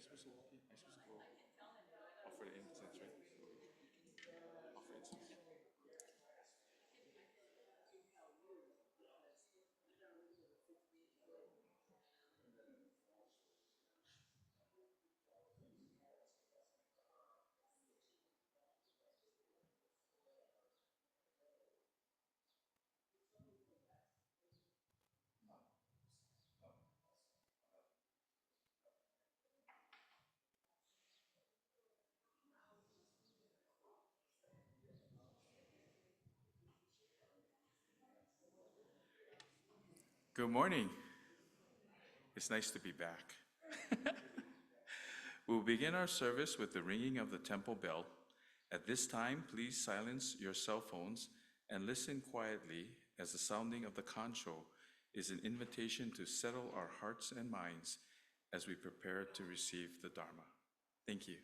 supposed to walk in? Am I supposed to go offer the incense, right? Offer incense. Good morning. It's nice to be back. We'll begin our service with the ringing of the temple bell. At this time, please silence your cell phones and listen quietly as the sounding of the concho is an invitation to settle our hearts and minds as we prepare to receive the Dharma. Thank you.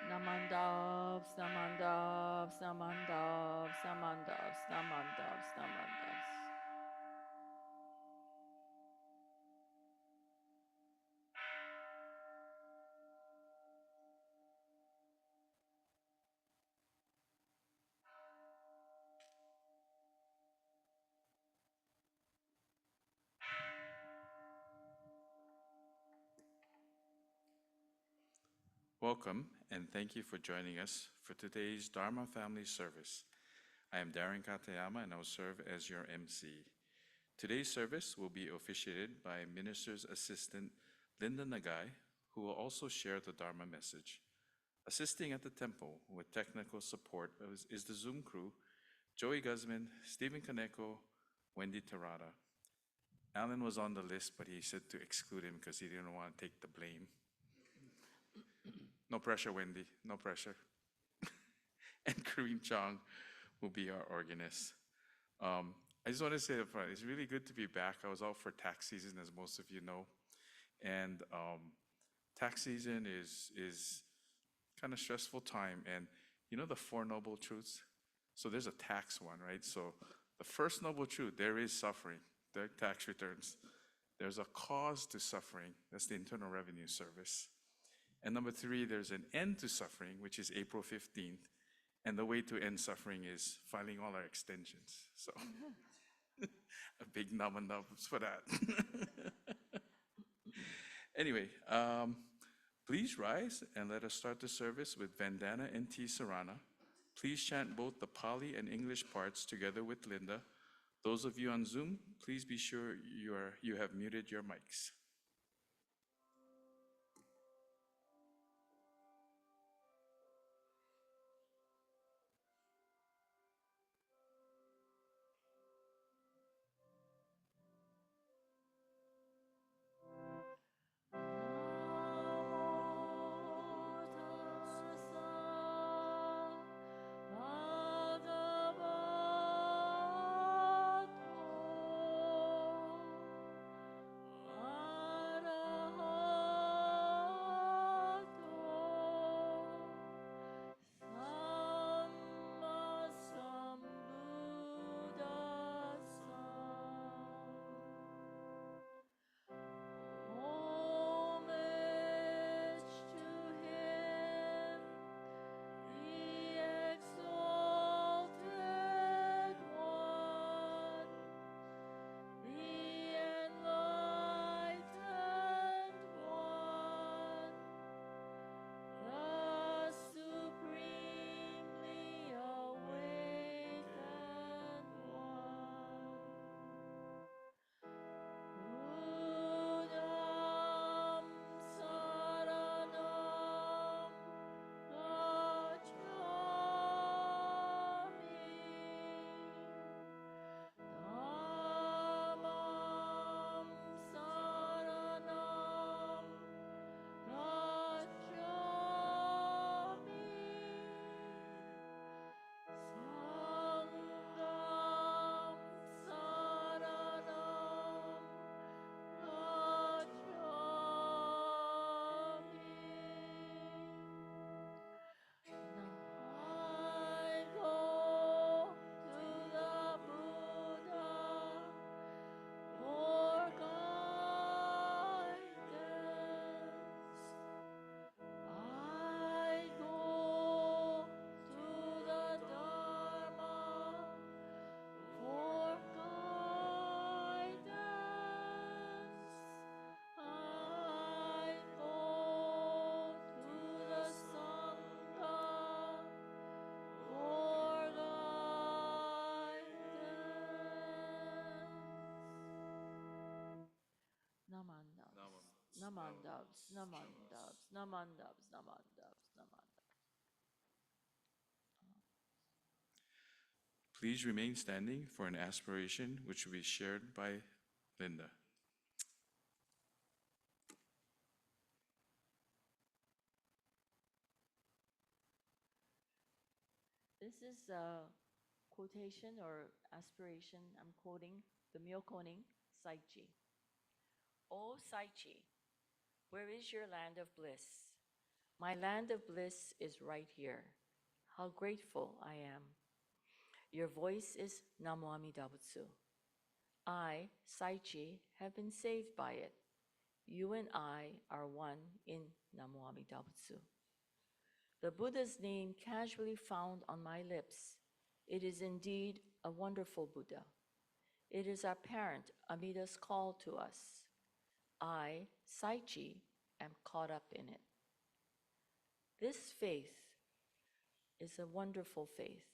Namandavs, namandavs, namandavs, namandavs, namandavs, namandavs. Welcome, and thank you for joining us for today's Dharma Family Service. I am Darren Katayama, and I will serve as your MC. Today's service will be officiated by Minister's Assistant Linda Nagai, who will also share the Dharma message. Assisting at the temple with technical support is the Zoom crew, Joey Guzman, Stephen Kaneko, Wendy Terada. Alan was on the list, but he said to exclude him because he didn't want to take the blame. No pressure, Wendy, no pressure. And Kareem Chong will be our organist. I just want to say up front, it's really good to be back. I was out for tax season, as most of you know. And tax season is kind of stressful time. And you know the Four Noble Truths? So there's a tax one, right? So the first noble truth, there is suffering, the tax returns. There's a cause to suffering, that's the Internal Revenue Service. And number three, there's an end to suffering, which is April 15th. And the way to end suffering is filing all our extensions. So a big nub and nubs for that. Anyway, please rise and let us start the service with Vandana and T. Sarana. Please chant both the Pali and English parts together with Linda. Those of you on Zoom, please be sure you have muted your mics. Namandavs, namandavs, namandavs, namandavs, namandavs, namandavs. Please remain standing for an aspiration which will be shared by Linda. This is a quotation or aspiration. I'm quoting the Myokoning Saichi. O Saichi, where is your land of bliss? My land of bliss is right here. How grateful I am. Your voice is Namo Amida Butsu. I, Saichi, have been saved by it. You and I are one in Namo Amida Butsu. The Buddha's name casually found on my lips. It is indeed a wonderful Buddha. It is our parent Amida's call to us. I, Saichi, am caught up in it. This faith is a wonderful faith.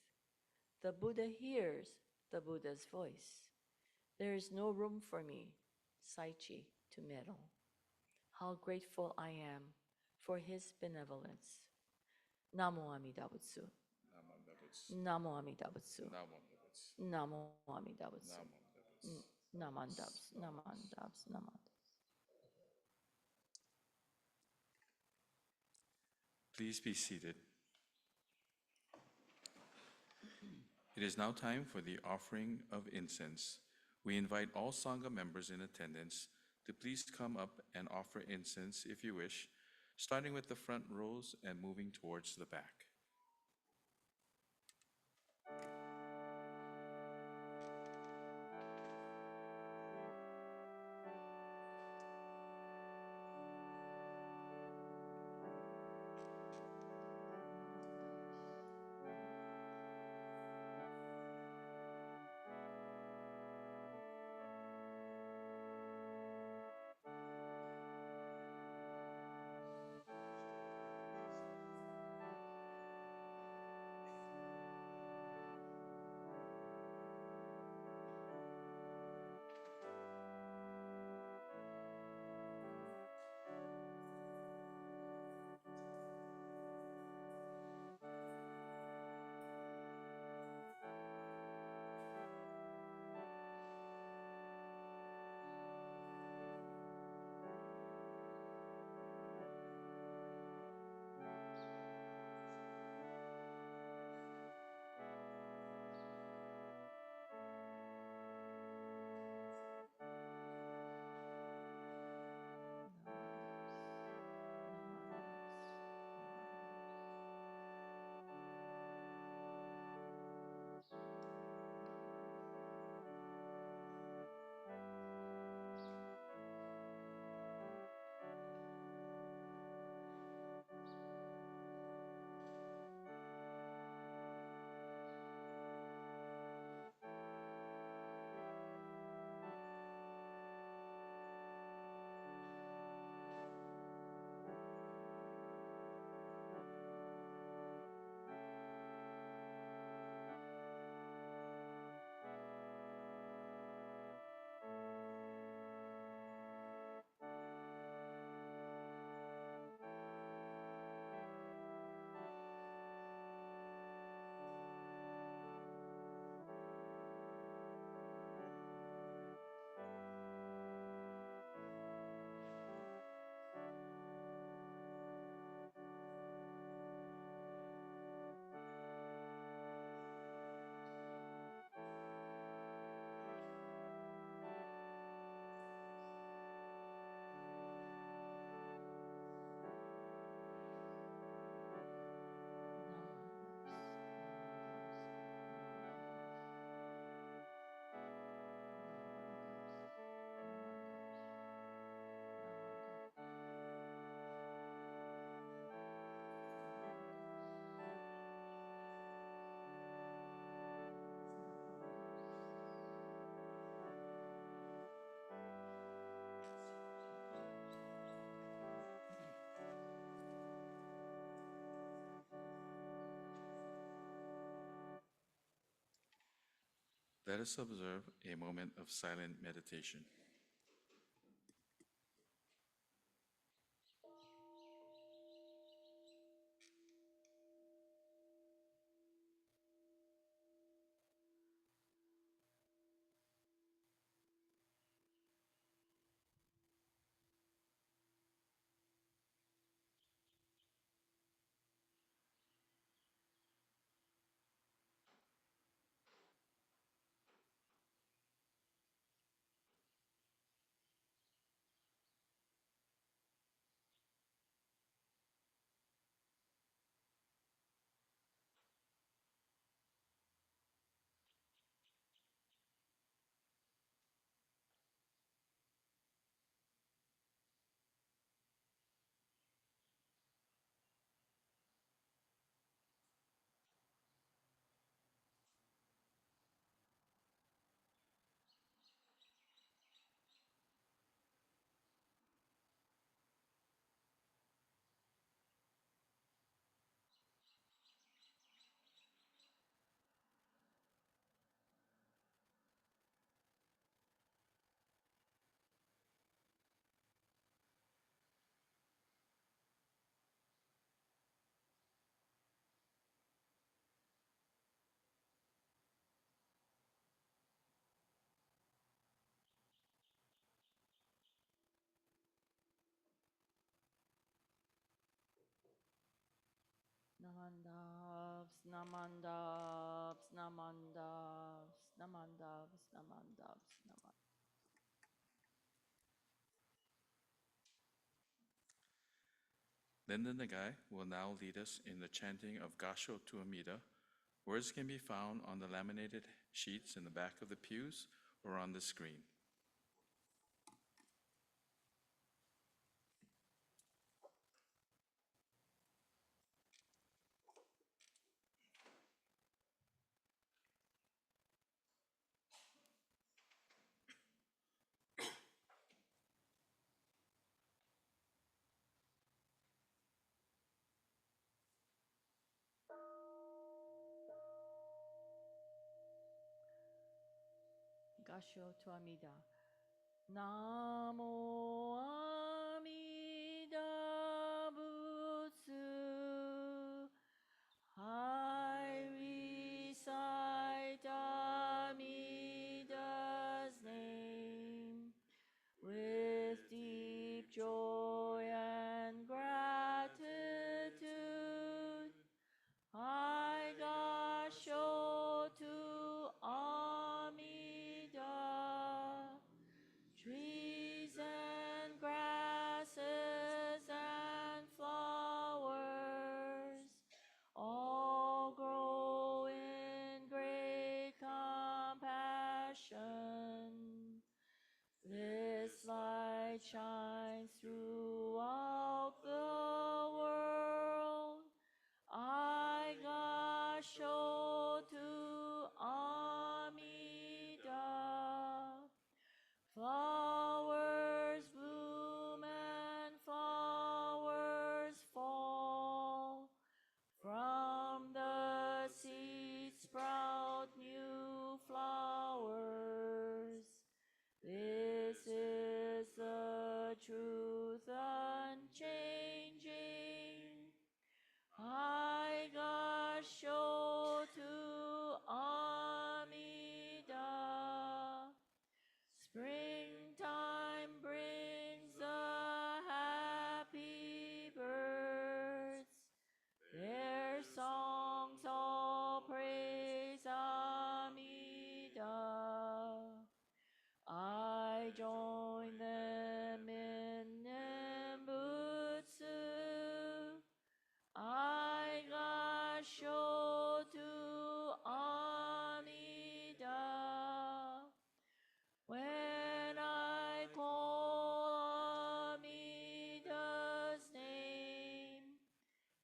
The Buddha hears the Buddha's voice. There is no room for me, Saichi, to meddle. How grateful I am for his benevolence. Namo Amida Butsu. Namo Amida Butsu. Namo Amida Butsu. Namandavs, namandavs, namandavs. Please be seated. It is now time for the offering of incense. We invite all Sangha members in attendance to please come up and offer incense if you wish, starting with the front rows and moving towards the back. Let us observe a moment of silent meditation. Namandavs, namandavs, namandavs, namandavs, namandavs, namandavs. Then the Nagai will now lead us in the chanting of Gasho Tuamida, Words can be found on the laminated sheets in the back of the pews or on the screen. Gasho to Amida. Namo Amida Butsu. I recite Amida's name with deep joy and gratitude. I gasho to Amida. Trees and grasses and flowers all grow in great compassion. This light shines throughout the world. I gasho to Amida. Flowers bloom and flowers fall. From the seed sprout new flowers. This is the truth unchanging. I gasho to Amida. Springtime brings the happy birds. Their songs all praise Amida. I join them in Nembutsu. I gasho to Amida. When I call Amida's name,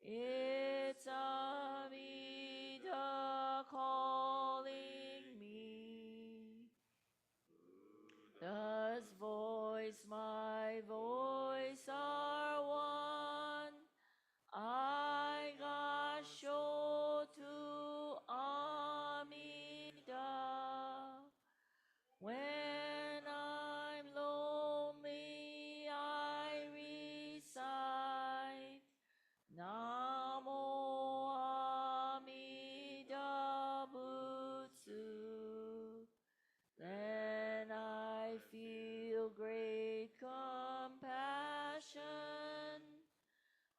it's Amida calling me. Does voice my voice are one? I gasho to Amida. When I'm lonely, I recite Namo Amida Butsu. Then I feel great compassion.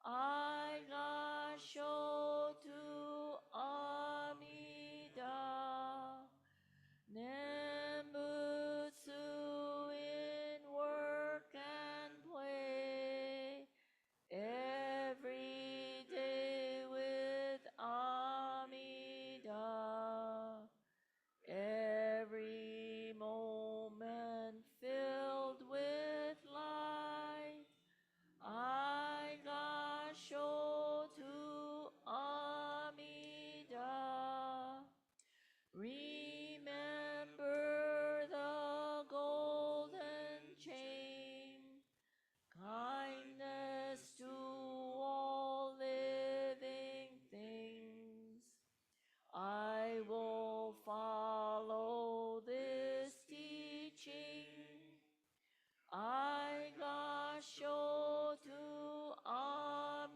I gasho to Amida. Nembutsu in work and play. Every day with Amida. Every moment filled with light. I gasho to Amida. Remember the golden chain. Kindness to all living things. I will follow this teaching. I gasho to Amida.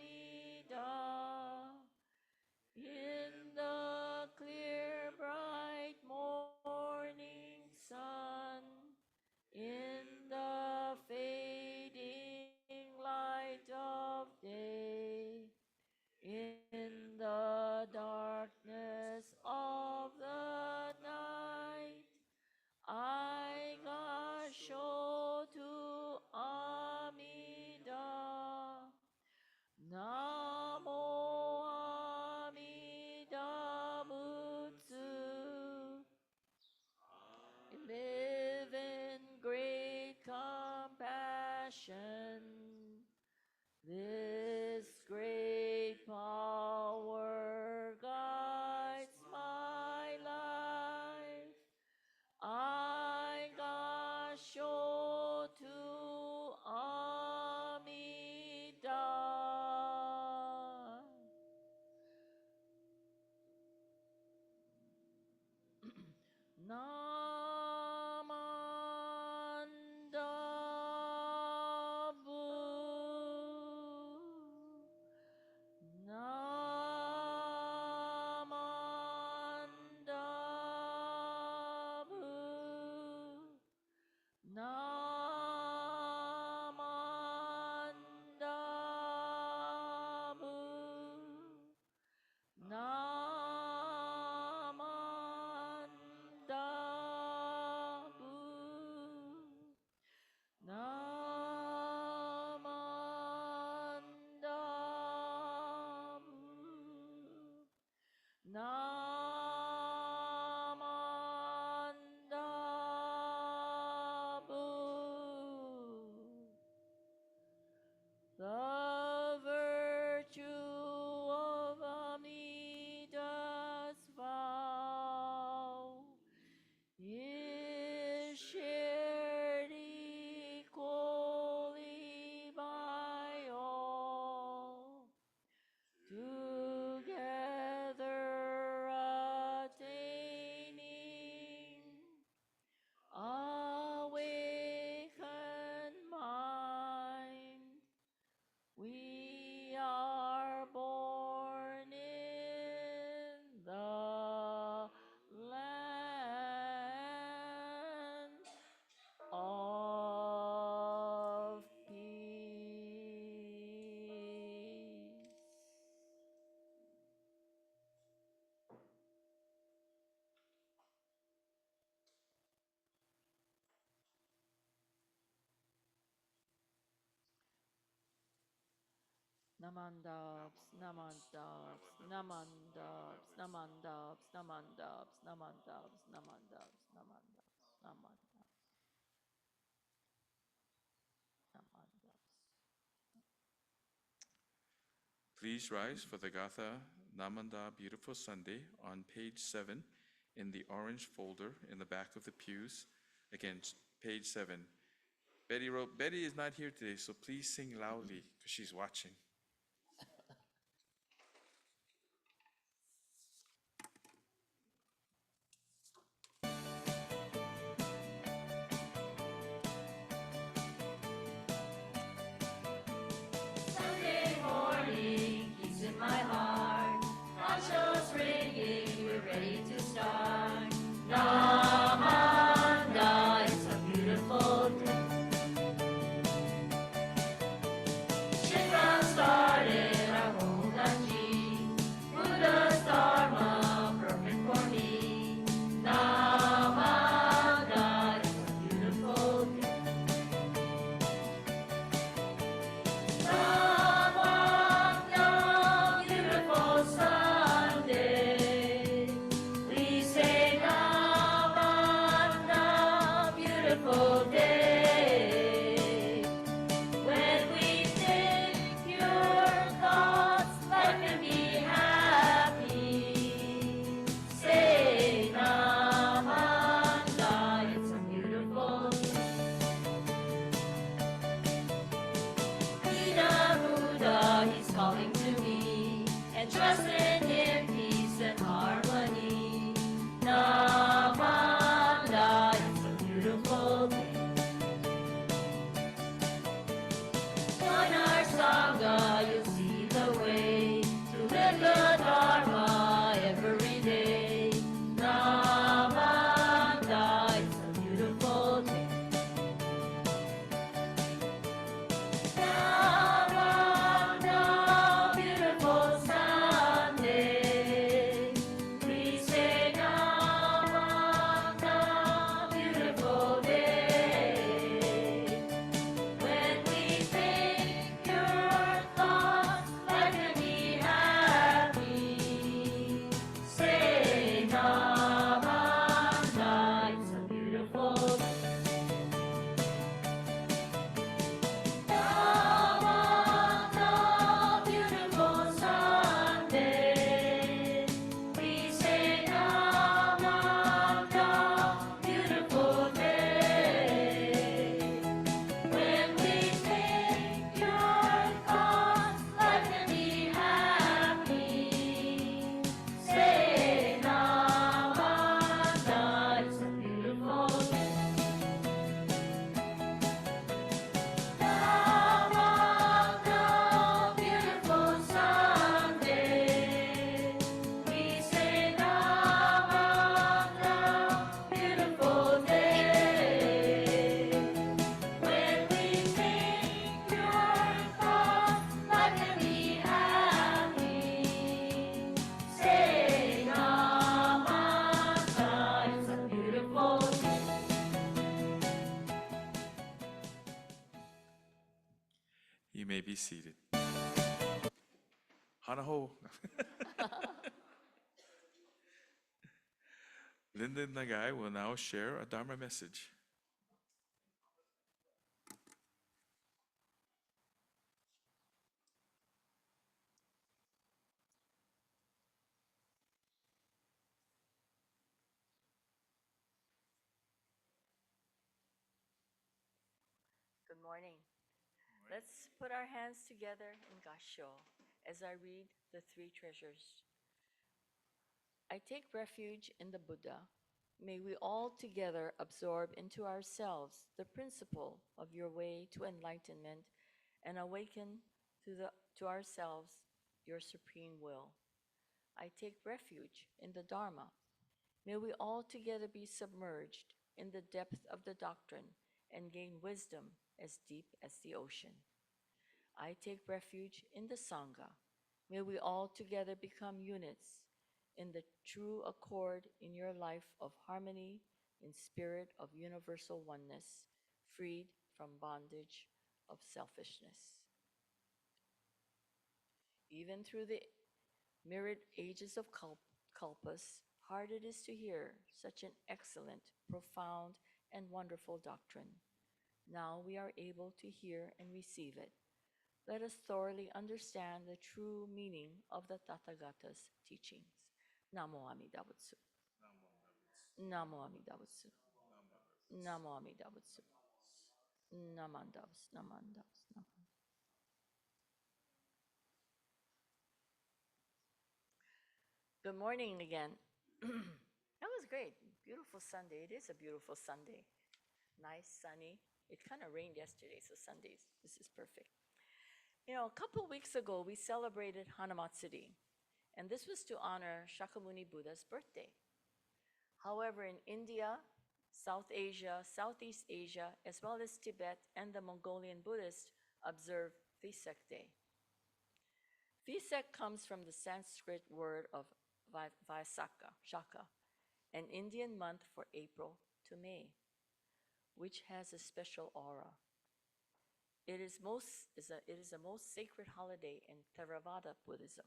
In the clear, bright morning sun. In the fading light of day. In the darkness of the night, I gasho to Amida. Namo Amida Butsu. Namandabu. Namandabu. Namandabu. Namandabu. Namandabu. Namandabu. The virtue of Amida's vow is shared equally by all, together attaining awakened mind. We are born in the land of peace. Namandabs, namandabs, namandabs, namandabs, namandabs, namandabs, namandabs, namandabs, namandabs, namandabs. Please rise for the Gatha Namanda Beautiful Sunday on page 7 in the orange folder in the back of the pews. Again, page 7. Betty wrote, Betty is not here today, so please sing loudly because she's watching. Sunday morning, peace in my heart. Conchos ringing, we're ready to start. Namanda, it's a beautiful day. Shit round star. Hanaho. Linda Nagai will now share a Dharma message. Good morning. Let's put our hands together in Gasho as I read the three treasures. I take refuge in the Buddha. May we all together absorb into ourselves the principle of your way to enlightenment and awaken to ourselves your supreme will. I take refuge in the Dharma. May we all together be submerged in the depth of the doctrine and gain wisdom as deep as the ocean. I take refuge in the Sangha. May we all together become units in the true accord in your life of harmony, in spirit of universal oneness, freed from bondage of selfishness. Even through the myriad ages of kalpas, hard it is to hear such an excellent, profound, and wonderful doctrine. Now we are able to hear and receive it. Let us thoroughly understand the true meaning of the Tathagata's teachings. Namo Amida Butsu. Namo Amida Butsu. Namo Amida Butsu. Namandavs, namandavs, namandavs. Good morning again. That was great. Beautiful Sunday. It is a beautiful Sunday. Nice, sunny. It kind of rained yesterday, so Sundays, this is perfect. You know, a couple weeks ago, we celebrated Hanamatsuri, and this was to honor Shakyamuni Buddha's birthday. However, in India, South Asia, Southeast Asia, as well as Tibet and the Mongolian Buddhists observe Vesak Day. Vesak comes from the Sanskrit word of Vaisakha, Shaka, an Indian month for April to May, which has a special aura. It is a most sacred holiday in Theravada Buddhism.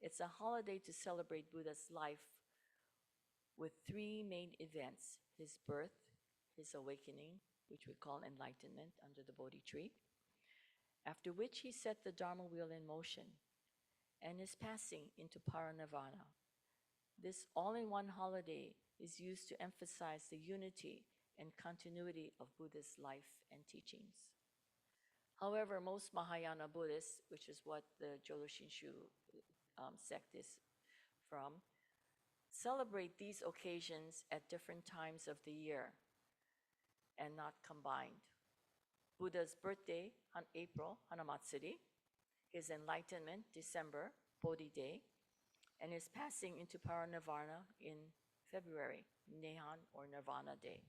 It's a holiday to celebrate Buddha's life with three main events: his birth, his awakening, which we call enlightenment under the Bodhi tree, after which he set the Dharma wheel in motion, and his passing into paranirvana. This all-in-one holiday is used to emphasize the unity and continuity of Buddha's life and teachings. However, most Mahayana Buddhists, which is what the Jodo Shinshu sect is from, celebrate these occasions at different times of the year and not combined. Buddha's birthday, April, Hanamatsuri, his enlightenment, December, Bodhi Day, and his passing into paranirvana in February, Nehan or Nirvana Day.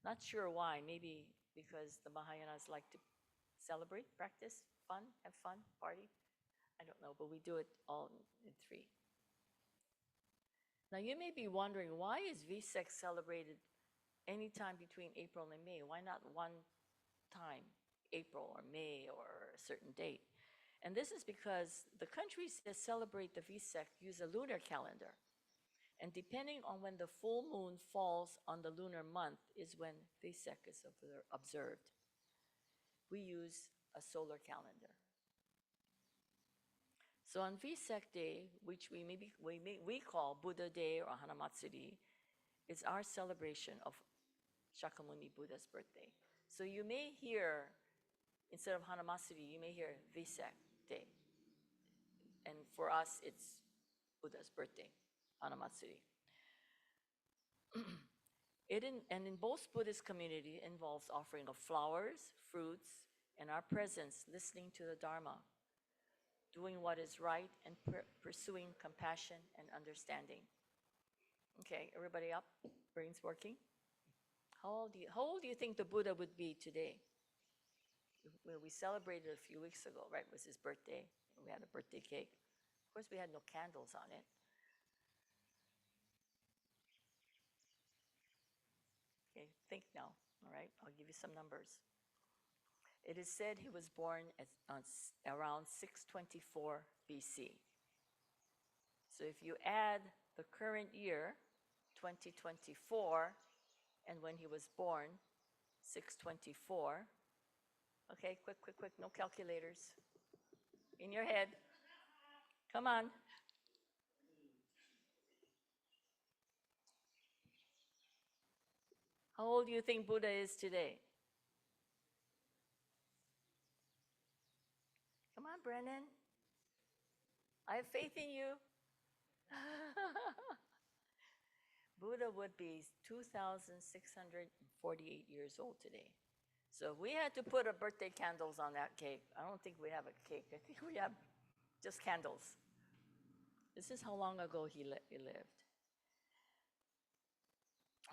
Not sure why, maybe because the Mahayanas like to celebrate, practice, have fun, party. I don't know, but we do it all in three. Now you may be wondering, why is Vesak celebrated anytime between April and May? Why not one time, April or May or a certain date? And this is because the countries that celebrate the Vesak use a lunar calendar. And depending on when the full moon falls on the lunar month is when Vesak is observed. We use a solar calendar. So on Vesak Day, which we call Buddha Day or Hanamatsuri, is our celebration of Shakyamuni Buddha's birthday. So you may hear, instead of Hanamatsuri, you may hear Vesak Day. And for us, it's Buddha's birthday, Hanamatsuri. And in both Buddhist community involves offering of flowers, fruits, and our presence, listening to the Dharma, doing what is right, and pursuing compassion and understanding. Okay, everybody up? Brains working? How old do you think the Buddha would be today? We celebrated a few weeks ago, right? It was his birthday. We had a birthday cake. Of course, we had no candles on it. Okay, think now, all right? I'll give you some numbers. It is said he was born around 624 BC. So if you add the current year, 2024, and when he was born, 624. Okay, quick, no calculators. In your head. Come on. How old do you think Buddha is today? Come on, Brennan. I have faith in you. Buddha would be 2,648 years old today. So if we had to put birthday candles on that cake, I don't think we have a cake. I think we have just candles. This is how long ago he lived.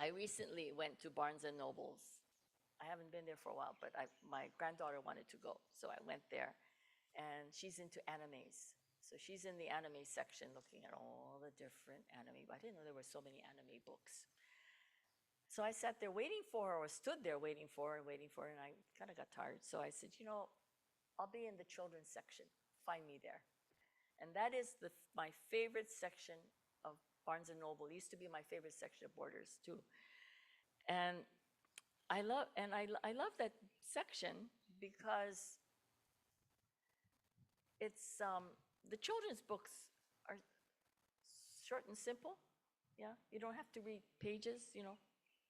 I recently went to Barnes and Noble's. I haven't been there for a while, but my granddaughter wanted to go, so I went there. And she's into animes. So she's in the anime section looking at all the different anime. I didn't know there were so many anime books. So I sat there waiting for her, or stood there waiting for her, and I kind of got tired. So I said, I'll be in the children's section. Find me there. And that is my favorite section of Barnes & Noble. It used to be my favorite section of Borders, too. And I love that section because it's the children's books are short and simple. Yeah, you don't have to read pages,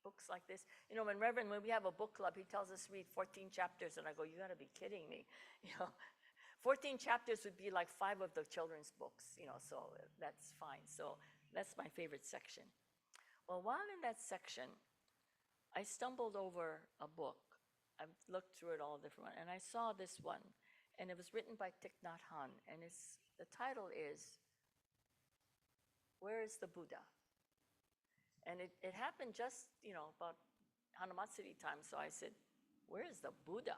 books like this. When we have a book club, he tells us read 14 chapters, and I go, you gotta be kidding me. 14 chapters would be like 5 of the children's books, so that's fine. So that's my favorite section. Well, while in that section, I stumbled over a book. I looked through it all different, and I saw this one, and it was written by Thich Nhat Hanh, and the title is, Where is the Buddha? And it happened just, about Hanamatsuri time, so I said, where is the Buddha?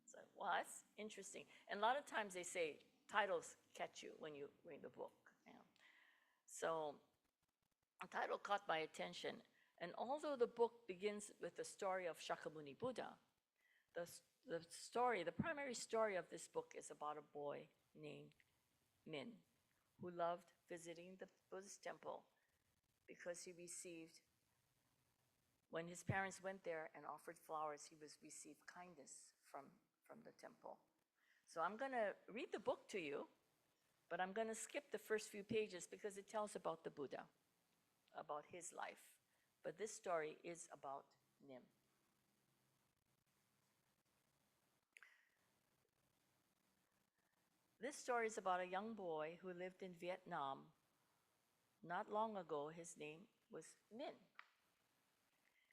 So, well, that's interesting. And a lot of times they say titles catch you when you read the book. So the title caught my attention. And although the book begins with the story of Shakyamuni Buddha, the primary story of this book is about a boy named Min, who loved visiting the Buddhist temple because when his parents went there and offered flowers, he received kindness from the temple. So I'm going to read the book to you, but I'm going to skip the first few pages because it tells about the Buddha, about his life. But this story is about Nim. This story is about a young boy who lived in Vietnam. Not long ago, his name was Min.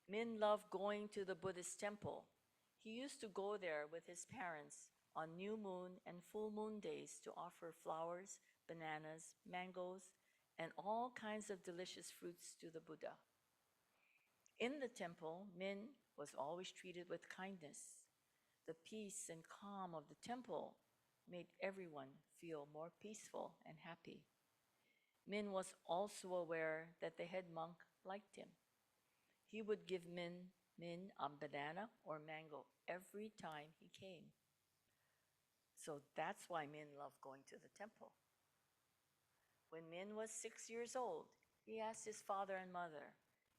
Min loved going to the Buddhist temple. He used to go there with his parents on new moon and full moon days to offer flowers, bananas, mangoes, and all kinds of delicious fruits to the Buddha. In the temple, Min was always treated with kindness. The peace and calm of the temple made everyone feel more peaceful and happy. Min was also aware that the head monk liked him. He would give Min a banana or mango every time he came. So that's why Min loved going to the temple. When Min was 6 years old, he asked his father and mother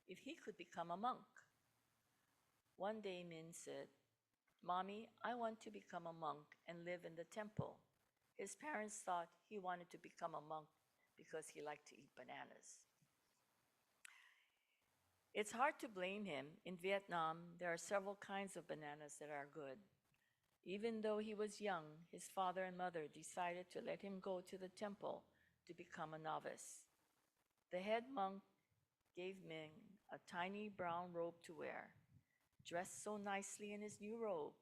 if he could become a monk. One day Min said, "Mommy, I want to become a monk and live in the temple." His parents thought he wanted to become a monk because he liked to eat bananas. It's hard to blame him. In Vietnam, there are several kinds of bananas that are good. Even though he was young, his father and mother decided to let him go to the temple to become a novice. The head monk gave Min a tiny brown robe to wear. Dressed so nicely in his new robe,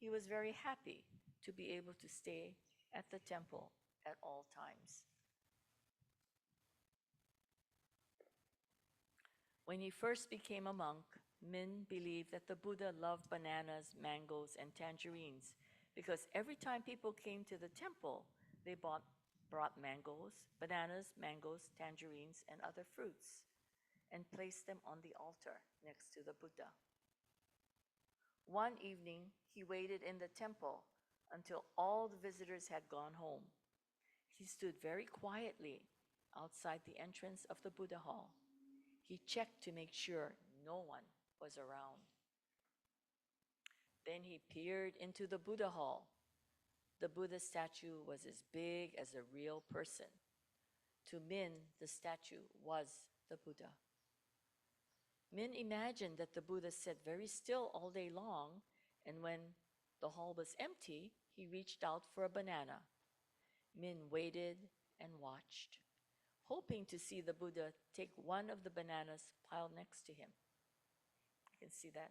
he was very happy to be able to stay at the temple at all times. When he first became a monk, Min believed that the Buddha loved bananas, mangoes, and tangerines because every time people came to the temple, they brought bananas, mangoes, tangerines, and other fruits, and placed them on the altar next to the Buddha. One evening, He waited in the temple until all the visitors had gone home. He stood very quietly outside the entrance of the Buddha hall. He checked to make sure no one was around. Then he peered into the Buddha hall. The Buddha statue was as big as a real person. To Min, the statue was the Buddha. Min imagined that the Buddha sat very still all day long, and when the hall was empty, he reached out for a banana. Min waited and watched, hoping to see the Buddha take one of the bananas piled next to him. You can see that.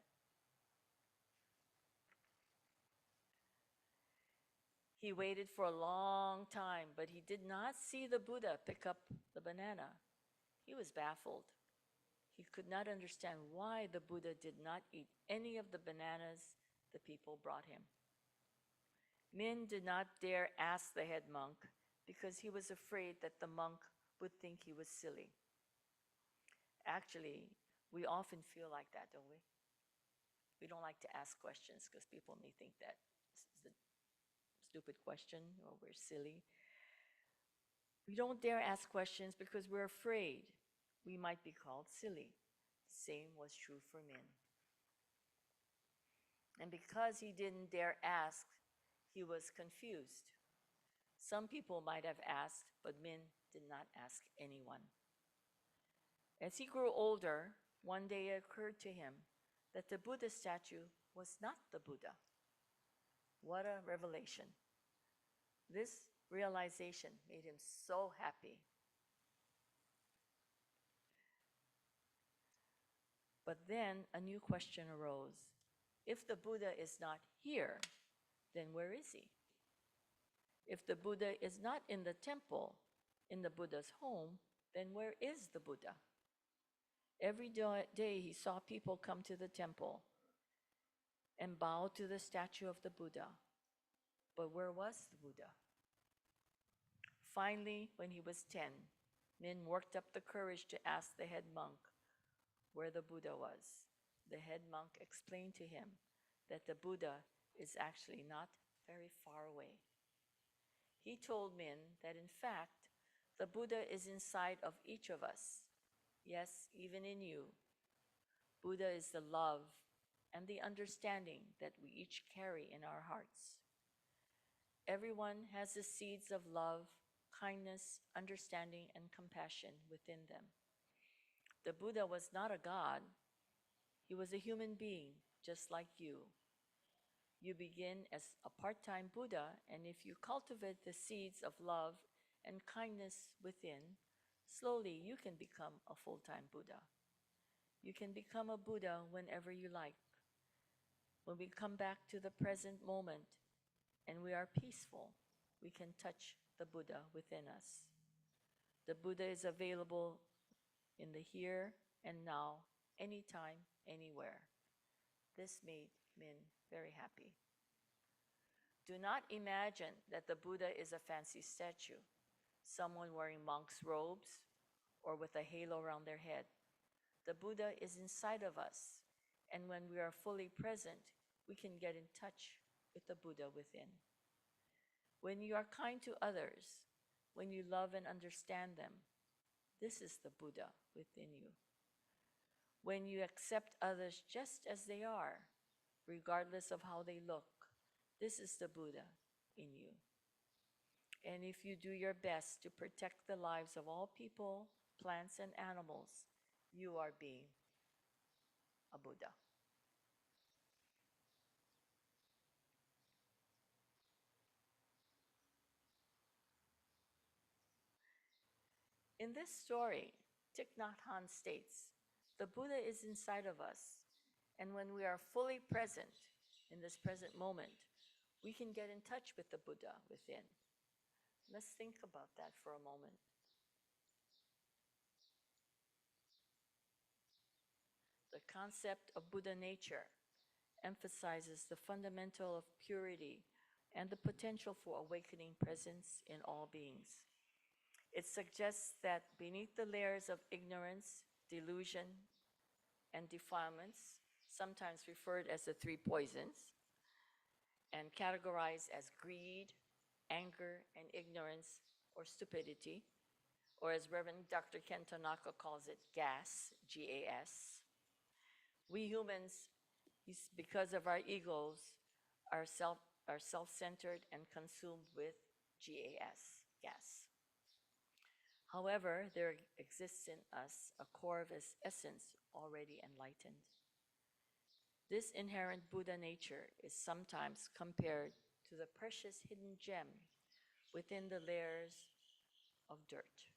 He waited for a long time, but he did not see the Buddha pick up the banana. He was baffled. He could not understand why the Buddha did not eat any of the bananas the people brought him. Min did not dare ask the head monk because he was afraid that the monk would think he was silly. Actually, we often feel like that, don't we? We don't like to ask questions because people may think that this is a stupid question or we're silly. We don't dare ask questions because we're afraid we might be called silly. Same was true for Min. And because he didn't dare ask, he was confused. Some people might have asked, but Min did not ask anyone. As he grew older, one day it occurred to him that the Buddha statue was not the Buddha. What a revelation. This realization made him so happy. But then a new question arose. If the Buddha is not here, then where is he? If the Buddha is not in the temple, in the Buddha's home, then where is the Buddha? Every day he saw people come to the temple and bow to the statue of the Buddha. But where was the Buddha? Finally, when he was 10, Min worked up the courage to ask the head monk where the Buddha was. The head monk explained to him that the Buddha is actually not very far away. He told Min that in fact, the Buddha is inside of each of us. Yes, even in you. Buddha is the love and the understanding that we each carry in our hearts. Everyone has the seeds of love, kindness, understanding, and compassion within them. The Buddha was not a god. He was a human being, just like you. You begin as a part-time Buddha, and if you cultivate the seeds of love and kindness within, slowly you can become a full-time Buddha. You can become a Buddha whenever you like. When we come back to the present moment and we are peaceful, we can touch the Buddha within us. The Buddha is available in the here and now, anytime, anywhere. This made Min very happy. Do not imagine that the Buddha is a fancy statue, someone wearing monk's robes or with a halo around their head. The Buddha is inside of us, and when we are fully present, we can get in touch with the Buddha within. When you are kind to others, when you love and understand them, this is the Buddha within you. When you accept others just as they are, regardless of how they look, this is the Buddha in you. And if you do your best to protect the lives of all people, plants, and animals, you are being a Buddha. In this story, Thich Nhat Hanh states, the Buddha is inside of us, and when we are fully present in this present moment, we can get in touch with the Buddha within. Let's think about that for a moment. The concept of Buddha nature emphasizes the fundamental of purity and the potential for awakening presence in all beings. It suggests that beneath the layers of ignorance, delusion, and defilements, sometimes referred as the three poisons, and categorized as greed, anger, and ignorance or stupidity, or as Reverend Dr. Ken Tanaka calls it, gas, G-A-S. We humans, because of our egos, are self-centered and consumed with gas, gas. However, there exists in us a core of essence already enlightened. This inherent Buddha nature is sometimes compared to the precious hidden gem within the layers of dirt,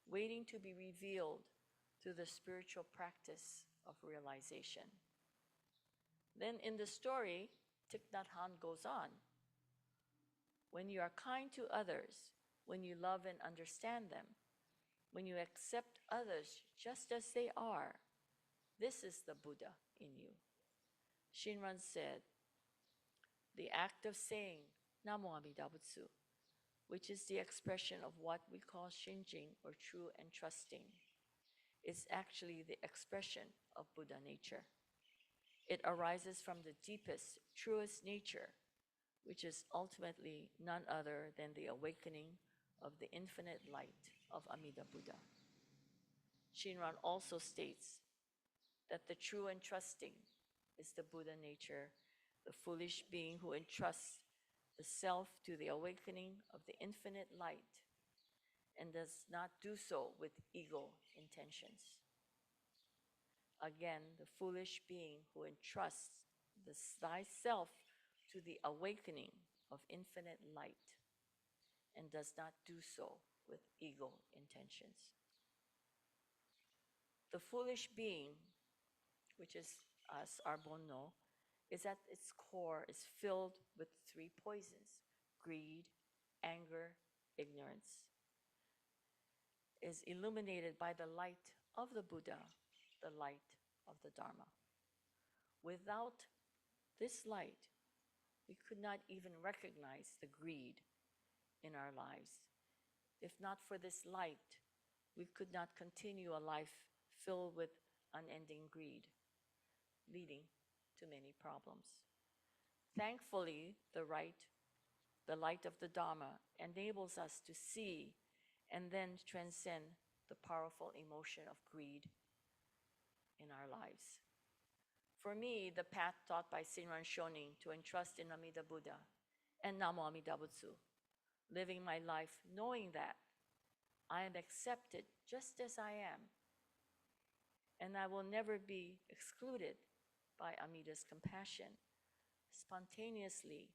waiting to be revealed through the spiritual practice of realization. Then in the story, Thich Nhat Hanh goes on. When you are kind to others, when you love and understand them, when you accept others just as they are, this is the Buddha in you. Shinran said, the act of saying Namo Amida Butsu, which is the expression of what we call shinjing or true and trusting, is actually the expression of Buddha nature. It arises from the deepest, truest nature, which is ultimately none other than the awakening of the infinite light of Amida Buddha. Shinran also states that the true and trusting is the Buddha nature, the foolish being who entrusts the self to the awakening of the infinite light and does not do so with ego intentions. Again, the foolish being who entrusts thyself to the awakening of infinite light and does not do so with ego intentions. The foolish being, which is us, our Bonno, is at its core is filled with three poisons: greed, anger, ignorance. Is illuminated by the light of the Buddha, the light of the Dharma. Without this light, we could not even recognize the greed in our lives. If not for this light, we could not continue a life filled with unending greed, leading to many problems. Thankfully, the light of the Dharma enables us to see and then transcend the powerful emotion of greed in our lives. For me, the path taught by Shinran Shonin to entrust in Amida Buddha and Namo Amida Butsu, living my life knowing that I am accepted just as I am, and I will never be excluded by Amida's compassion, spontaneously,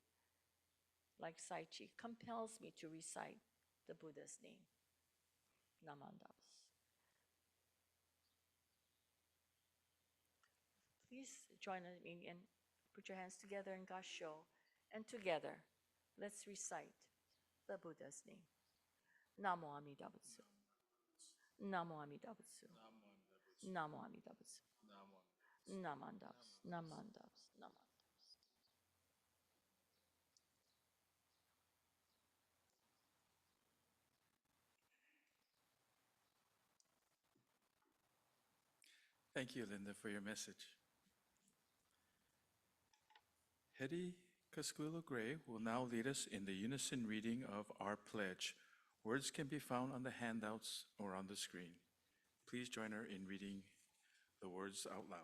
like Saichi, compels me to recite the Buddha's name, Namandas. Please join me and put your hands together in Gasho, and together, let's recite the Buddha's name. Namo Amida Butsu. Namo Amida Butsu. Namo Amida Butsu. Namandas. Namandas. Namandas. Thank you, Linda, for your message. Hetty Casquillo Gray will now lead us in the unison reading of our pledge. Words can be found on the handouts or on the screen. Please join her in reading the words out loud.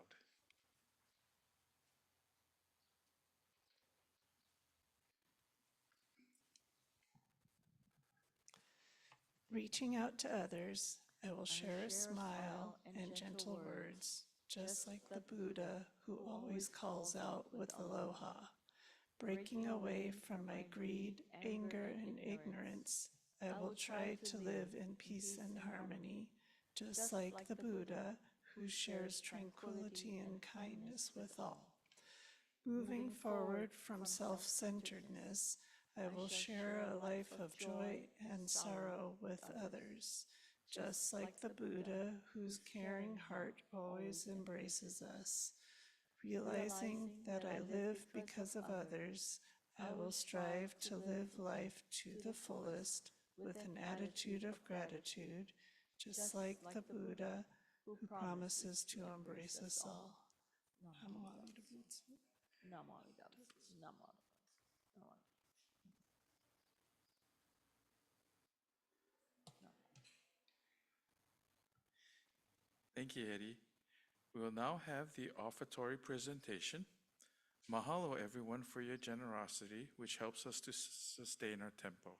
Reaching out to others, I will share a smile and gentle words, just like the Buddha who always calls out with aloha. Breaking away from my greed, anger, and ignorance, I will try to live in peace and harmony, just like the Buddha who shares tranquility and kindness with all. Moving forward from self-centeredness, I will share a life of joy and sorrow with others, just like the Buddha whose caring heart always embraces us. Realizing that I live because of others, I will strive to live life to the fullest with an attitude of gratitude, just like the Buddha who promises to embrace us all. Namo Amida Butsu. Namo Amida Butsu. not one of us. Not one of us. No. Thank you, Eddie. We will now have the offertory presentation. Mahalo, everyone, for your generosity, which helps us to sustain our tempo.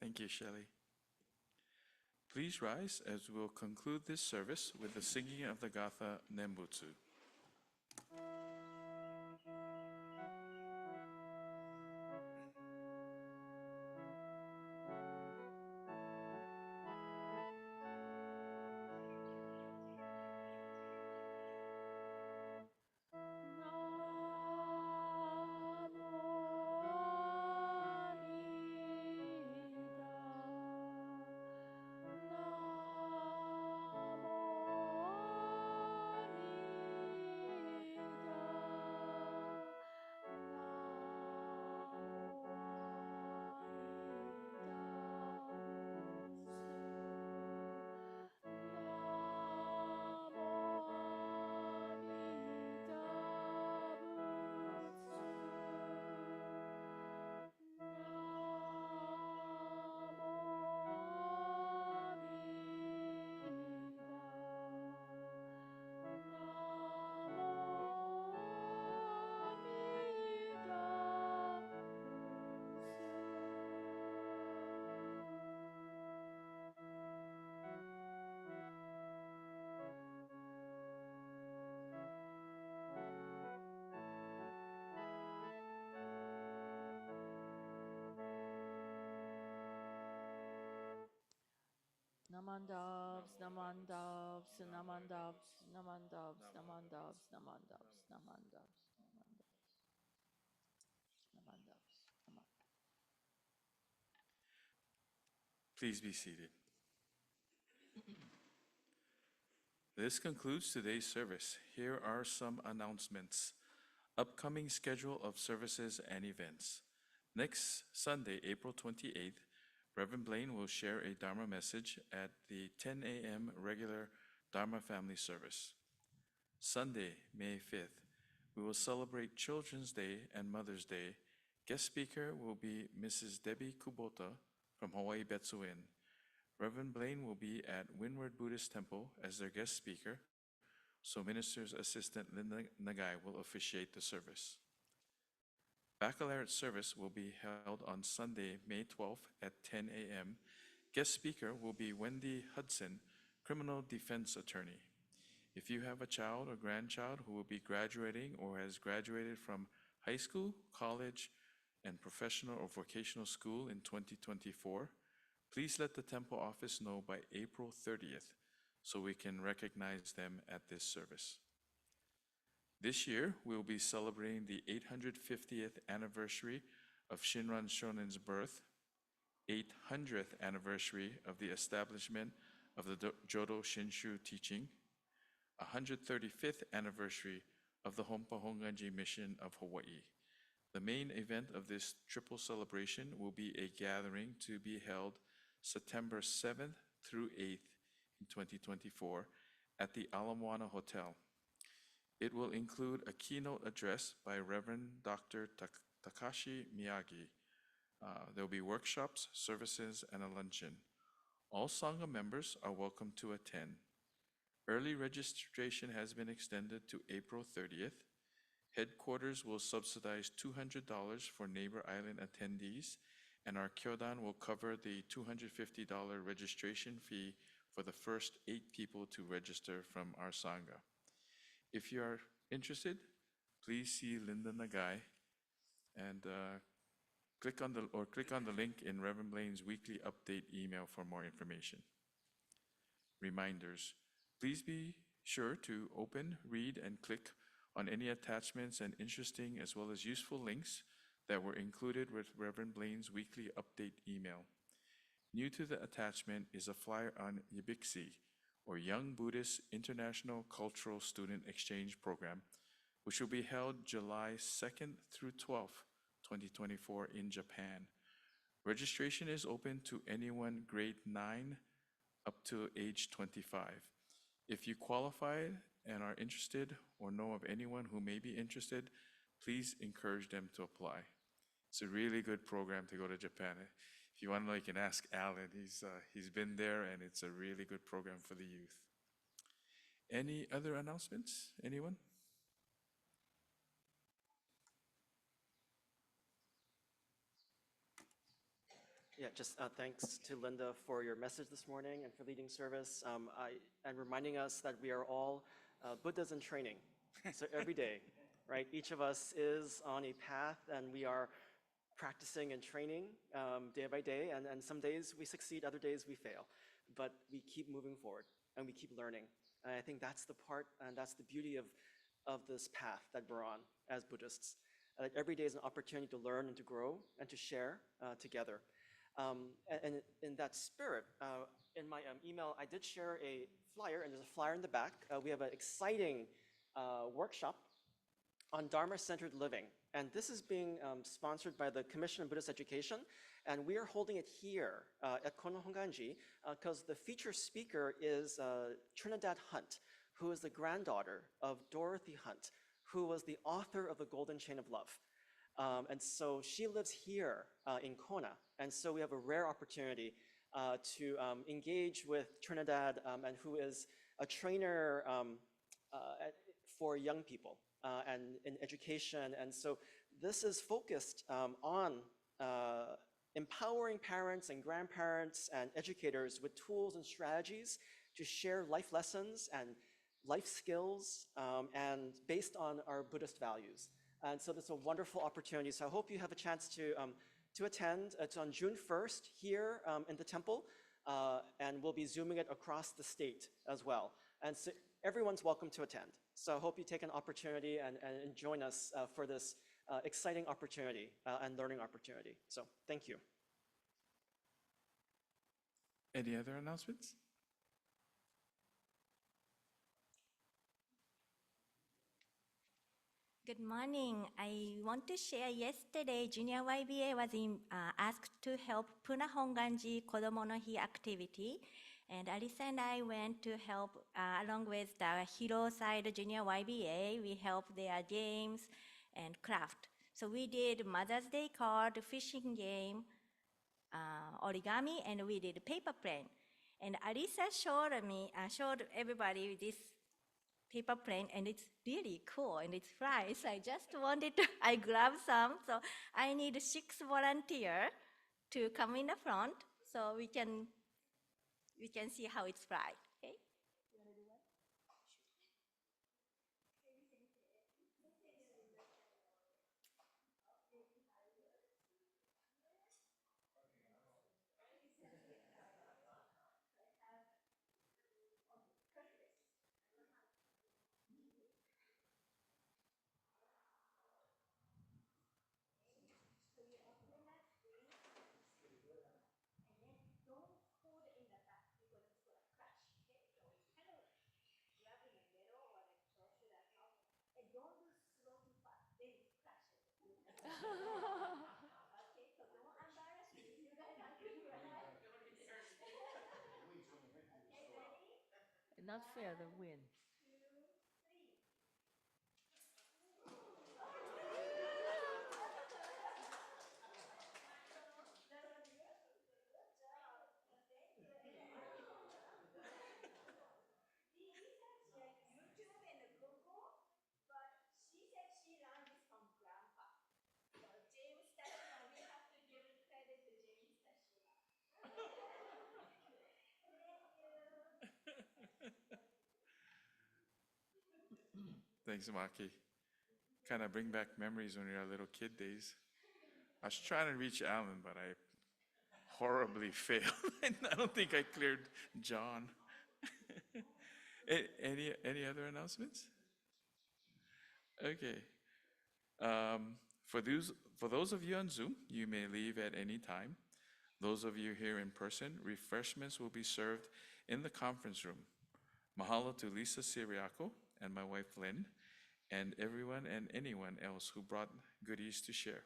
Thank you, Shelley. Please rise as we'll conclude this service with the singing of the Gatha Nembutsu. Namandavs, namandavs, namandavs, namandavs, namandavs, namandavs, namandavs, namandavs, namandavs, namandavs. Please be seated. This concludes today's service. Here are some announcements. Upcoming schedule of services and events. Next Sunday, April 28th, Reverend Blaine will share a Dharma message at the 10 a.m. regular Dharma family service. Sunday, May 5th, we will celebrate Children's Day and Mother's Day. Guest speaker will be Mrs. Debbie Kubota from Hawaii Betsu Inn. Reverend Blaine will be at Windward Buddhist Temple as their guest speaker, so Minister's Assistant Linda Nagai will officiate the service. Baccalaureate service will be held on Sunday, May 12th at 10 a.m. Guest speaker will be Wendy Hudson, criminal defense attorney. If you have a child or grandchild who will be graduating or has graduated from high school, college, and professional or vocational school in 2024, please let the temple office know by April 30th so we can recognize them at this service. This year, we will be celebrating the 850th anniversary of Shinran Shonen's birth, 800th anniversary of the establishment of the Jodo Shinshu teaching, 135th anniversary of the Hompa Honganji mission of Hawaii. The main event of this triple celebration will be a gathering to be held September 7th through 8th in 2024 at the Ala Moana Hotel. It will include a keynote address by Reverend Dr. Takashi Miyagi. There will be workshops, services, and a luncheon. All Sangha members are welcome to attend. Early registration has been extended to April 30th. Headquarters will subsidize $200 for Neighbor Island attendees, and our Kyodan will cover the $250 registration fee for the first 8 people to register from our Sangha. If you are interested, please see Linda Nagai And click on the link in Reverend Blaine's weekly update email for more information. Reminders. Please be sure to open, read, and click on any attachments and interesting as well as useful links that were included with Reverend Blaine's weekly update email. New to the attachment is a flyer on Yibixi, or Young Buddhist International Cultural Student Exchange Program, which will be held July 2nd through 12th, 2024 in Japan. Registration is open to anyone grade 9 up to age 25. If you qualify and are interested or know of anyone who may be interested, please encourage them to apply. It's a really good program to go to Japan. If you want to know, you can ask Alan. He's been there, and it's a really good program for the youth. Any other announcements? Anyone? Yeah, just thanks to Linda for your message this morning and for leading service and reminding us that we are all Buddhas in training. So every day, right? Each of us is on a path, and we are practicing and training day by day. And some days we succeed, other days we fail. But we keep moving forward, and we keep learning. And I think that's the part, and that's the beauty of this path that we're on as Buddhists. Every day is an opportunity to learn and to grow and to share together. And in that spirit, in my email, I did share a flyer, and there's a flyer in the back. We have an exciting workshop on Dharma-centered living. And this is being sponsored by the Commission on Buddhist Education. And we are holding it here at Kono Honganji because the featured speaker is Trinidad Hunt, who is the granddaughter of Dorothy Hunt, who was the author of The Golden Chain of Love. And so she lives here in Kona. And so we have a rare opportunity to engage with Trinidad, and who is a trainer for young people and in education. And so this is focused on empowering parents and grandparents and educators with tools and strategies to share life lessons and life skills and based on our Buddhist values. And so this is a wonderful opportunity. So I hope you have a chance to attend. It's on June 1st here in the temple, and we'll be Zooming it across the state as well. And so everyone's welcome to attend. So I hope you take an opportunity and join us for this exciting opportunity and learning opportunity. So thank you. Any other announcements? Good morning. I want to share yesterday, Junior YBA was asked to help Puna Honganji Kodomo no Hi activity. And Alisa and I went to help along with the Hiro side Junior YBA. We helped their games and craft. So we did Mother's Day card, fishing game, origami, and we did paper plane. And Alisa showed everybody this paper plane, and it's really cool, and it's flies. I just wanted to, I grabbed some, so I need 6 volunteers to come in the front so we can see how it's fly, okay? You wanna do one? Don't do slow too fast, then crash it. Okay, so don't embarrass me. You guys are good, right? Okay, ready? Not fair, the wind. 2, 3. That was good. Good job. Thank you. These are shared YouTube and Google, but she said she learned this from grandpa. So James Tashima, we have to give credit to James Tashima. Thank you. Thanks, Maki. Kind of bring back memories when we were little kid days. I was trying to reach Alan, but I horribly failed. I don't think I cleared John. Any other announcements? Okay. For those of you on Zoom, you may leave at any time. Those of you here in person, refreshments will be served in the conference room. Mahalo to Lisa Siriaco and my wife Lynn, and everyone and anyone else who brought goodies to share.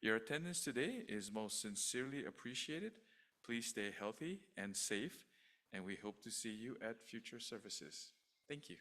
Your attendance today is most sincerely appreciated. Please stay healthy and safe, and we hope to see you at future services. Thank you.